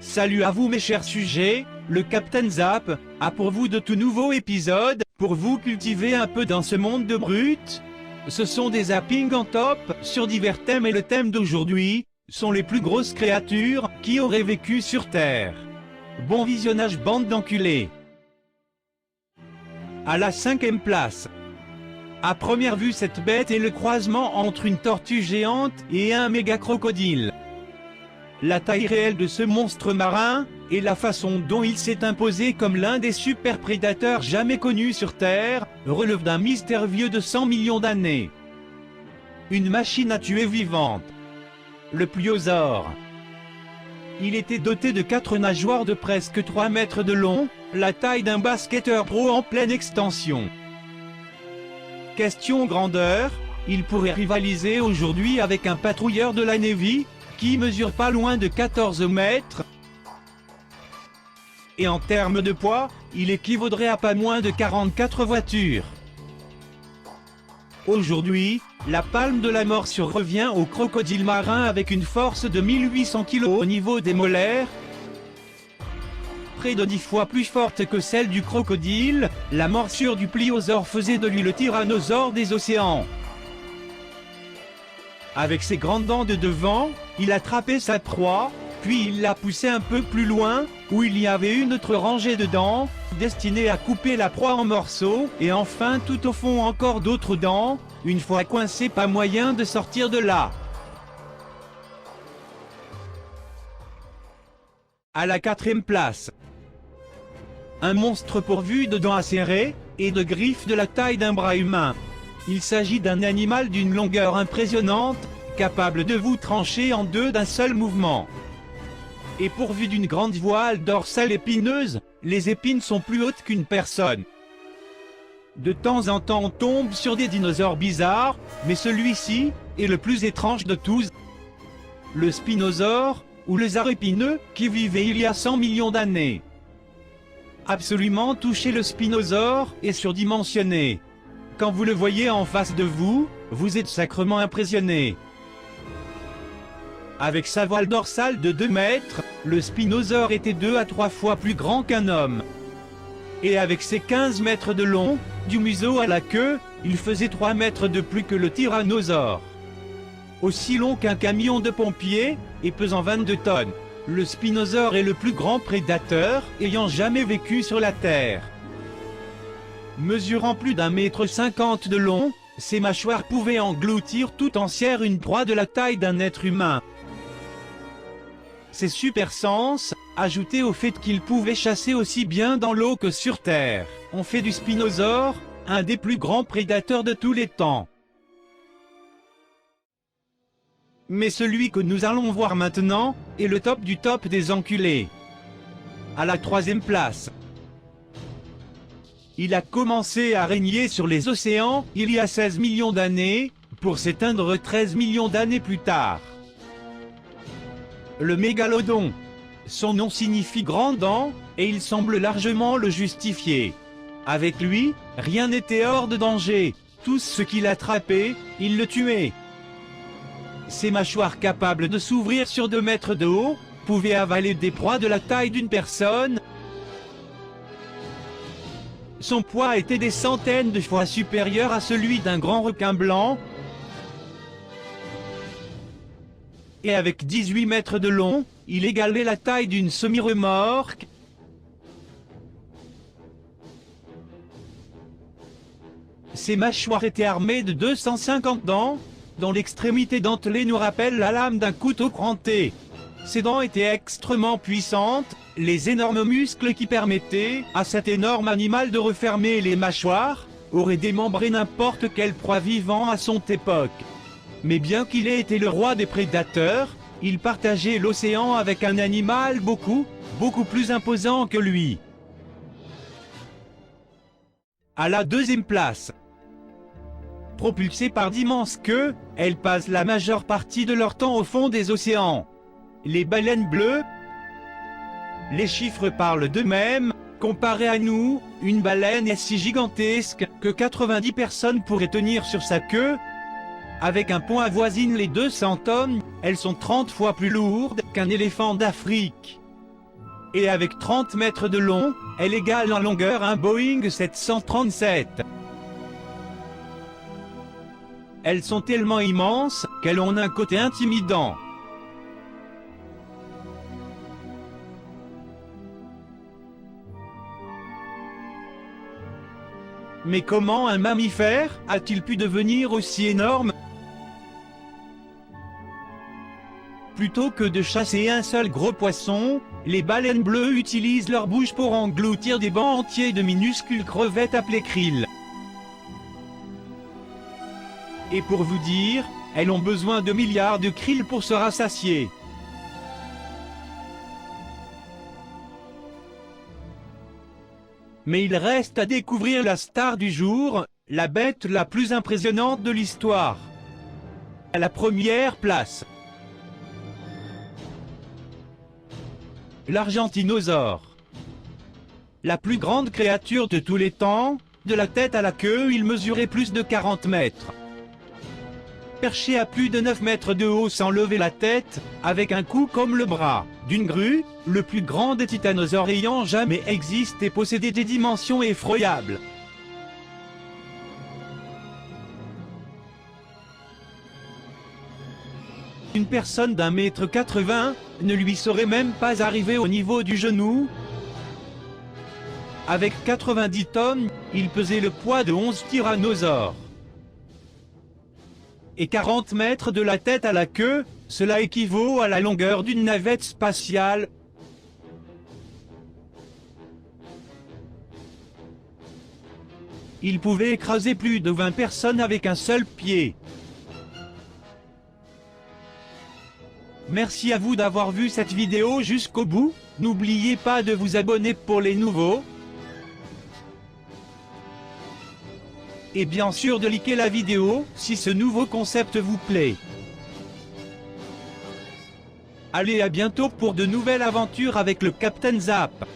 Salut à vous mes chers sujets, le Captain Zap a pour vous de tout nouveaux épisodes, pour vous cultiver un peu dans ce monde de brutes. Ce sont des zappings en top, sur divers thèmes et le thème d'aujourd'hui, sont les plus grosses créatures qui auraient vécu sur Terre. Bon visionnage bande d'enculés. À la 5e place. À première vue cette bête est le croisement entre une tortue géante et un méga crocodile. La taille réelle de ce monstre marin, et la façon dont il s'est imposé comme l'un des super prédateurs jamais connus sur Terre, relève d'un mystère vieux de 100 millions d'années. Une machine à tuer vivante. Le pliosaure. Il était doté de 4 nageoires de presque 3 mètres de long, la taille d'un basketteur pro en pleine extension. Question grandeur, il pourrait rivaliser aujourd'hui avec un patrouilleur de la Navy, qui mesure pas loin de 14 mètres. Et en termes de poids, il équivaudrait à pas moins de 44 voitures. Aujourd'hui, la palme de la morsure revient au crocodile marin avec une force de 1800 kg au niveau des molaires. Près de 10 fois plus forte que celle du crocodile, la morsure du pliosaure faisait de lui le tyrannosaure des océans. Avec ses grandes dents de devant, il attrapait sa proie, puis il la poussait un peu plus loin, où il y avait une autre rangée de dents, destinée à couper la proie en morceaux, et enfin tout au fond encore d'autres dents, une fois coincé pas moyen de sortir de là. À la 4e place. Un monstre pourvu de dents acérées, et de griffes de la taille d'un bras humain. Il s'agit d'un animal d'une longueur impressionnante, capable de vous trancher en deux d'un seul mouvement. Et pourvu d'une grande voile dorsale épineuse, les épines sont plus hautes qu'une personne. De temps en temps on tombe sur des dinosaures bizarres, mais celui-ci est le plus étrange de tous. Le spinosaure, ou le lézard épineux, qui vivait il y a 100 millions d'années. Absolument toucher le spinosaure est surdimensionné. Quand vous le voyez en face de vous, vous êtes sacrement impressionné. Avec sa voile dorsale de 2 mètres, le spinosaure était 2 à 3 fois plus grand qu'un homme. Et avec ses 15 mètres de long, du museau à la queue, il faisait 3 mètres de plus que le tyrannosaure. Aussi long qu'un camion de pompiers, et pesant 22 tonnes, le spinosaure est le plus grand prédateur ayant jamais vécu sur la Terre. Mesurant plus d'1,50 m de long, ses mâchoires pouvaient engloutir tout entière une proie de la taille d'un être humain. Ses super sens, ajoutés au fait qu'il pouvait chasser aussi bien dans l'eau que sur Terre, ont fait du spinosaure un des plus grands prédateurs de tous les temps. Mais celui que nous allons voir maintenant est le top du top des enculés. À la 3e place. Il a commencé à régner sur les océans il y a 16 millions d'années, pour s'éteindre 13 millions d'années plus tard. Le mégalodon. Son nom signifie grand dent, et il semble largement le justifier. Avec lui, rien n'était hors de danger, tout ce qu'il attrapait, il le tuait. Ses mâchoires capables de s'ouvrir sur 2 mètres de haut, pouvaient avaler des proies de la taille d'une personne. Son poids était des centaines de fois supérieur à celui d'un grand requin blanc. Et avec 18 mètres de long, il égalait la taille d'une semi-remorque. Ses mâchoires étaient armées de 250 dents, dont l'extrémité dentelée nous rappelle la lame d'un couteau cranté. Ses dents étaient extrêmement puissantes, les énormes muscles qui permettaient à cet énorme animal de refermer les mâchoires, auraient démembré n'importe quelle proie vivant à son époque. Mais bien qu'il ait été le roi des prédateurs, il partageait l'océan avec un animal beaucoup plus imposant que lui. À la 2e place. Propulsées par d'immenses queues, elles passent la majeure partie de leur temps au fond des océans. Les baleines bleues. Les chiffres parlent d'eux-mêmes, Comparé à nous, une baleine est si gigantesque que 90 personnes pourraient tenir sur sa queue. Avec un poids avoisine les 200 tonnes, elles sont 30 fois plus lourdes qu'un éléphant d'Afrique. Et avec 30 mètres de long, elle égale en longueur un Boeing 737. Elles sont tellement immenses qu'elles ont un côté intimidant. Mais comment un mammifère a-t-il pu devenir aussi énorme? Plutôt que de chasser un seul gros poisson, les baleines bleues utilisent leur bouche pour engloutir des bancs entiers de minuscules crevettes appelées krill. Et pour vous dire, elles ont besoin de milliards de krill pour se rassasier. Mais il reste à découvrir la star du jour, la bête la plus impressionnante de l'histoire. À la première place, l'Argentinosaure. La plus grande créature de tous les temps, de la tête à la queue il mesurait plus de 40 mètres. Perché à plus de 9 mètres de haut sans lever la tête, avec un cou comme le bras d'une grue, le plus grand des titanosaures ayant jamais existé possédait des dimensions effroyables. Une personne d'1,80 m ne lui serait même pas arrivée au niveau du genou. Avec 90 tonnes, il pesait le poids de 11 tyrannosaures. Et 40 mètres de la tête à la queue, cela équivaut à la longueur d'une navette spatiale. Il pouvait écraser plus de 20 personnes avec un seul pied. Merci à vous d'avoir vu cette vidéo jusqu'au bout. N'oubliez pas de vous abonner pour les nouveaux. Et bien sûr de liker la vidéo, si ce nouveau concept vous plaît. Allez, à bientôt pour de nouvelles aventures avec le Captain Zap.